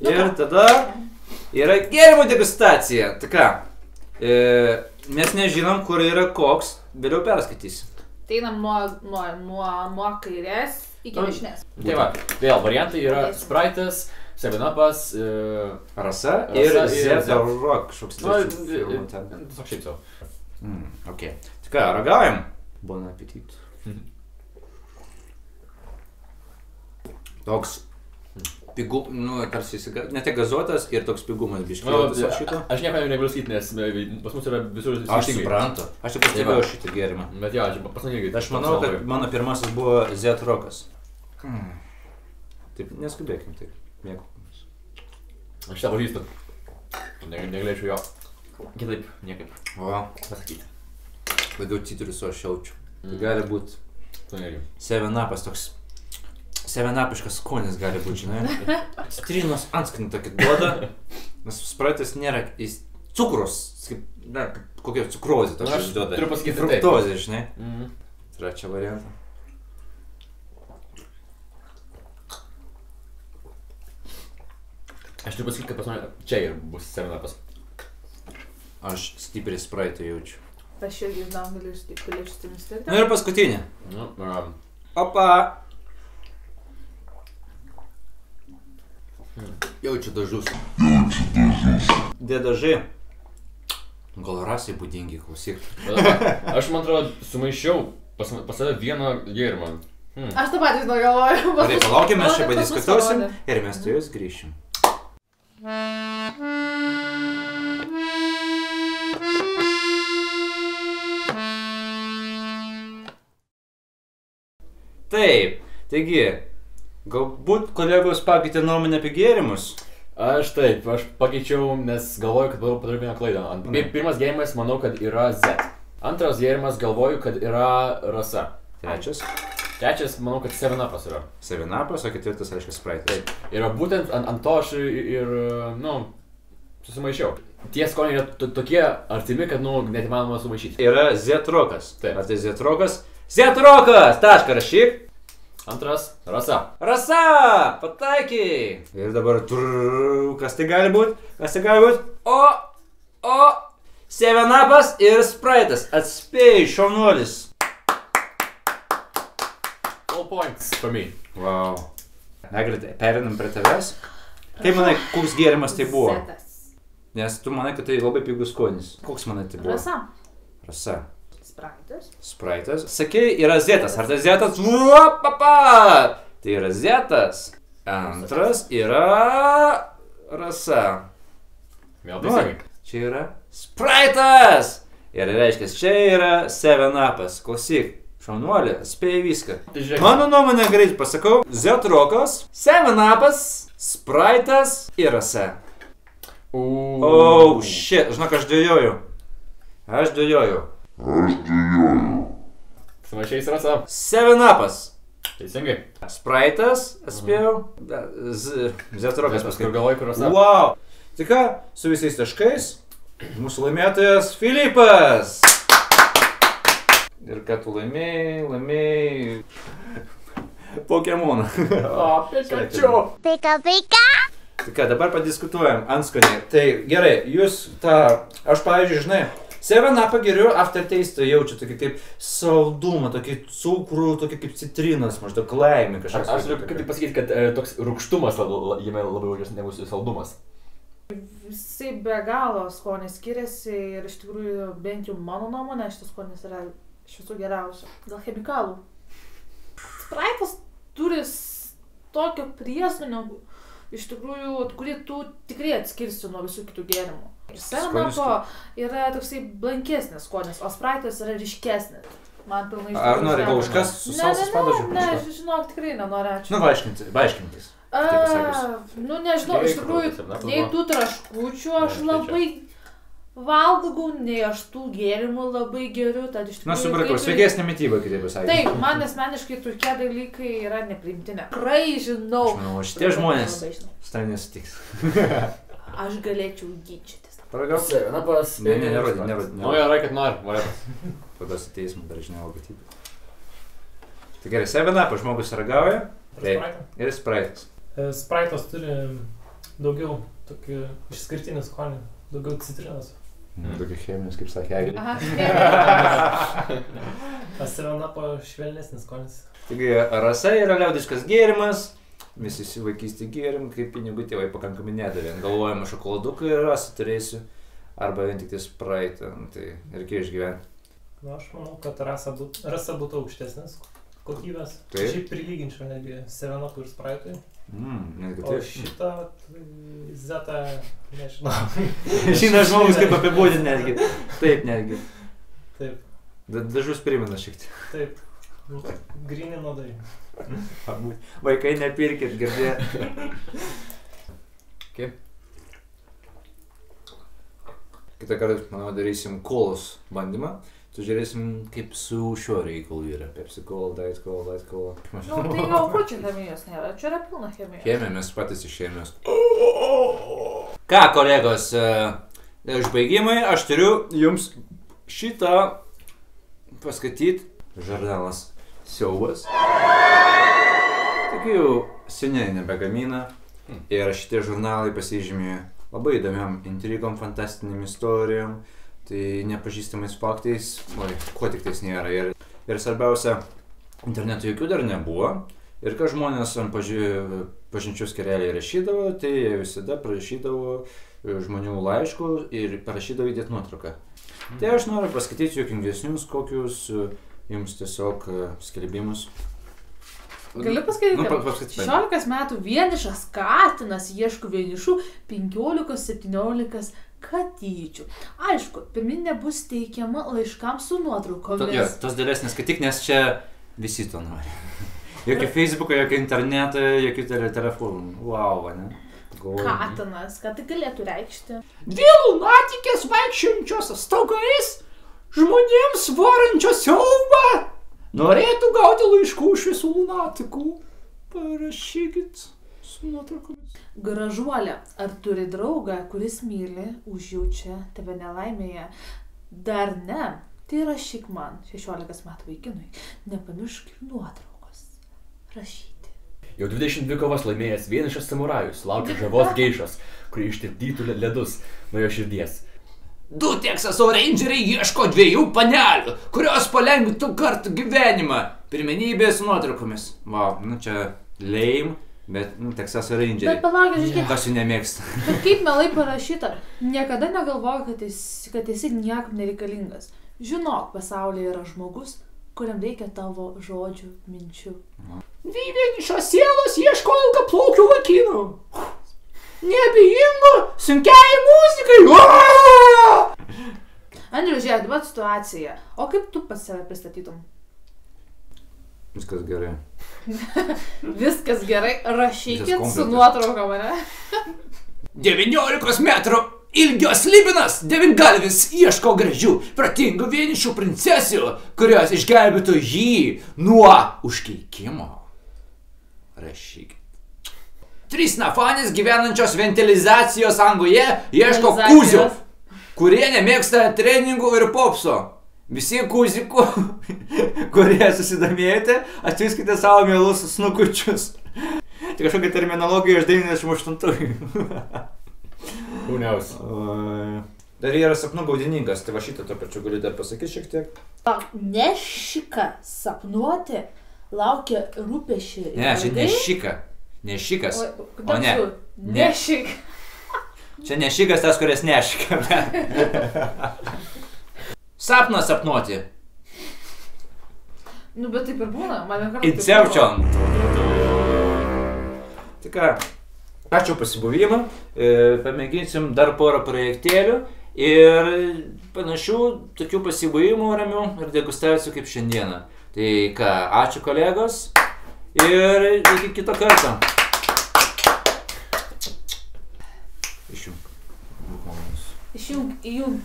Ir tada yra gėrimų degustacija. Tai ką, mes nežinom, kur yra koks, vėliau perskaitysim. Tai einam nuo kairės iki dešinės. Tai va, vėl variantai yra Sprite'as, 7-Up'as, Rasa ir Z-Rock kažkoks. Tiesiog šiaip sau. Ok. Tai ką, ragaujam? Bon appetit. Toks pigų, tarsi ne tiek gazuotas ir toks pigumas biškėtas šito. Aš nieko negaliu sakyti, nes pas mus yra visur skirtingai. Aš suprantu. Aš tik pastebėjau šitą gėrimą. Bet jo, pas mane irgi. Aš manau, kad mano pirmasis buvo Z-Rockas. Taip, neskubėkim taip. Mėgaukimis. Aš šitą pažįstu. Negalėčiau jo kitaip niekaip pasakyti. Daugiau citrusų aš jaučiu. Tai gali būti 7-Up'as toks. 7-Up'iškas skonis gali būti, žinai. Citrinos antskanį tokį duoda. Nes Sprite'as nėra cukrus. Kokia cukrozė tokia duoda. Turiu pasakyti taip. Fruktozė, žinai. Trečią variantą. Aš turiu pasakyti, kad pas mane čia ir bus 7-Up'as. Aš stipriai Sprite'ą jaučiu. Aš irgi žinau, galėčiau stimistėti. Nu ir paskutinė. Opa! Jaučiu dažus. Dažai. Gal rasai būdingi, klausyk. Aš, man atrodo, sumaišiau pas save vieną gėrimą. Aš tą patys galvoju. Gerai, palaukim, mes čia padiskutuosim ir mes tu jūs grįšim. Taip, taigi, galbūt kolegos pakeitė nuomonę apie gėrimus? Aš pakeičiau, nes galvoju, kad padariau vieną klaidą. Pirmas gėrimas, manau, kad yra Z. Antras gėrimas, galvoju, kad yra Rasa. Trečias, manau, kad 7-Up'as yra. 7-Up'as, o ketvirtas reiškia Sprite'as. Taip. Ir būtent ant to aš ir, susimaišiau. Tie skoniai yra tokie artimi, kad, net įmanoma sumaišyti. Yra Z-Rockas. Taip. Ar tai Z-Rockas? Z-Rockas! Tašką rašyk. Antras, Rasa. Rasa! Pataikiai! Ir dabar kas tai gali būt? Kas tai gali būt? O! 7-Up'as ir Sprite'as. Atspėjai, šaunuolis. All points for me. Wow. Eglė, perinam prie tavęs. Kaip manai, koks gėrimas tai buvo? Zetas. Nes tu manai, kad tai labai pigus skonis. Koks manai tai buvo? Rasa. Sprite'as. Sakei, yra Zetas. Ar tai Zetas? Tai yra Zetas. Antras yra Rasa. Vėl teisingai. Čia yra Sprite'as. Ir reiškia, čia yra 7-Up'as. Klausyk, šaunuolė, spėjai viską. Mano nuomonė greit pasakau. Z-Rockas, 7-Up'as, Sprite'as ir Rasa. Oh, shit. Žinok, aš dėjoju. Sumaišiais Rasa. 7-Up'as. Teisingai. Sprite'as, atspėjau. Z-Rockas paskui. Galvoju, kur Rasa. Wow. Tai ką, su visais taškais, mūsų laimėtojas Filipas. Ir ką tu laimėjai Pokemoną. Pikachu. Pika pika. Tai ką, dabar padiskutuojam, antskoniai. Tai gerai, jūs aš pavyzdžiui, žinai, 7-Up'ą geriu, aftertaste jaučiu tokį kaip saldumą, tokį cukrų, tokį kaip citrinas, maždaug laimė kažkas. Aš turiu kaip pasakyti, kad toks rūgštumas jame labiau jaučiasi negu saldumas. Visi be galo skonis skiriasi ir iš tikrųjų bent jau mano nuomonė šitas skonis yra iš visų geriausių. Dėl chemikalų. Sprite'as turi tokio prieskonio, iš tikrųjų, kurį tu tikrai atskirsi nuo visų kitų gėrimų. Ir 7-Up'o yra toksai blankesnis skonis, o Sprite'as yra ryškesnis. Man pilnai Ar nori kažkas su salsos padažu? Ne, žinok, tikrai nenorėčiau. Nu, vaiškintis. Nu, nežinau, iš tikrųjų, nei tų traškučių aš labai valgau, nei aš tų gėrimų labai geriu, tad iš tikrųjų... Na, supratau, sveikesnė mityba, kitaip pasakyti. Taip, man asmeniškai tokie dalykai yra nepriimtini. Tikrai žinau. Aš manau, šitie žmonės su tavimi nesutiks. Aš galėčiau ginčytis. Paragausi? 7-Up'as. Ne, nerodė. O, gerai, kad nori. Padas į teismą, dar žinau logotypą. Tai gerai, 7-Up'ą žmogus ragauja. Ir Sprite'as. Sprite'as turi daugiau tokį išskirtinį skonį, daugiau citrinos. Tokia chemijos, kaip sakė Eglė. Aha. Tas 7-Up švelnesnis skonis. Taigi, rasa yra liaudiškas gėrimas. Mes visi vaikystį gėrim, kaip pinigų tėvai pakankamai nedavė. Galvojame šokoladuką ir rasą turėsiu. Arba vien tik tai Sprite. Tai reikėjo išgyventi. Nu, aš manau, kad rasa būtų aukštesnis kokybės. Taip. Šiaip prilyginčiau netgi 7-Up ir Sprite'ui. Netgi O taip. šitą Zetą, nežinau. Žinai, žmogus kaip apibūdinti netgi. Taip, netgi. Taip, Dažus primena šiek tiek. taip. Gryni nuodai. Vaikai nepirkit, girdėt. Kaip? Kitą kartą, manau, darysim kolos bandymą. Tu žiūrėsim, kaip su šiuo reikalu yra. Pepsi Cola, Diet Cola, Light Cola. Nu, tai jau kur čia chemijos nėra, čia yra pilna chemijos. Chemija, mes patys iš chemijos. Ką, kolegos, užbaigimai, aš turiu jums šitą paskaityti. Žurnalas Siaubas. Tokių jau seniai nebegamina. Ir šitie žurnalai pasižymė labai įdomiam intrigom, fantastiniam istorijom. Tai nepažįstamais faktais, ko tik tais nėra. Ir svarbiausia, interneto jokių dar nebuvo. Ir ką žmonės ant pažinčių skyrelį rašydavo, tai jie visada prašydavo žmonių laiškų ir parašydavo įdėti nuotrauką. Tai aš noriu paskaityti juokingesnius kokius jums tiesiog skelbimus. Gali paskaityti? Nu, paskaityti. 16 metų vienišas katinas ieško vienišų 15-17 katyčių. Aišku, pirminė bus teikiama laiškams su nuotraukomis. Tos dėlesnės, kad tik, nes čia visi to nori. Jokio Facebooko, jokio interneto, jokių telefonų. Wow, ne? Katinas, ką tai galėtų reikšti? Dvi lunatikės vaikščiojančios stogais, žmonėms varančios siaubą. Norėtų gauti laiškų iš visų lunatikų. Parašykit su nuotraukomis. Gražuolė, ar turi draugą, kuris myli, užjaučia tave nelaimėje? Dar ne. Tai rašyk man, 16 metų vaikinui. Nepamiršk ir nuotraukos. Rašyti. Jau 22 kovas laimėjęs vienišas samurajus laukia žavos geišos, kuri ištirpdytų ledus nuo jo širdies. 2 Teksaso Rangeriai ieško 2 panelių, kurios palengvintų kartų gyvenimą. Pirmenybė su nuotraukomis. Wow, nu čia lame, bet Teksaso Rangeriai. Bet palauk, žiūrėk. Kas jų nemėgsta. Bet kaip melai parašyta, niekada negalvoju, kad esi niekam nereikalingas. Žinok, pasaulyje yra žmogus, kuriam reikia tavo žodžių, minčių. 2 vienišos sielos ieško ilgaplaukių vaikinų. Neabejingo sunkiai muzikai. Andriu, žiūrėk, dabar situacija. O kaip tu pats save pristatytum? Viskas gerai. Viskas gerai, rašykit Visas su kompletas. nuotrauka mane. 19 metrų ilgio slibinas, 9galvis ieško gražių, pratingų vienišų princesių, kurios išgelbėtų jį nuo užkeikimo. Rašykit. 3 nafanės gyvenančios ventilizacijos angoje ieško kuzių, kurie nemėgsta treningų ir popso. Visi kuzikų, kurie susidomėjote, atsiųskite savo mielus snukučius. Tai kažkokia terminologija iš 98. Who knows? Dar yra sapnų gaudininkas, tai va šitą to pačiu gali dar pasakyti šiek tiek. Nešika sapnuoti laukia rūpešiai. Ne, čia nešika. Nešikas. O ne. Nešik. Čia nešikas tas, kuris nešika. Sapną sapnuoti. Nu, bet taip ir būna. Mane kartais. Inception. Tai ką, ačiū pasibuvimą. Pamėginsim dar porą projektėlių. Ir panašių tokių pasibuvimų ramių ir degustacijų kaip šiandieną. Tai ką, ačiū kolegos. Ir iki kito karto. Išjung. Išjung, įjung.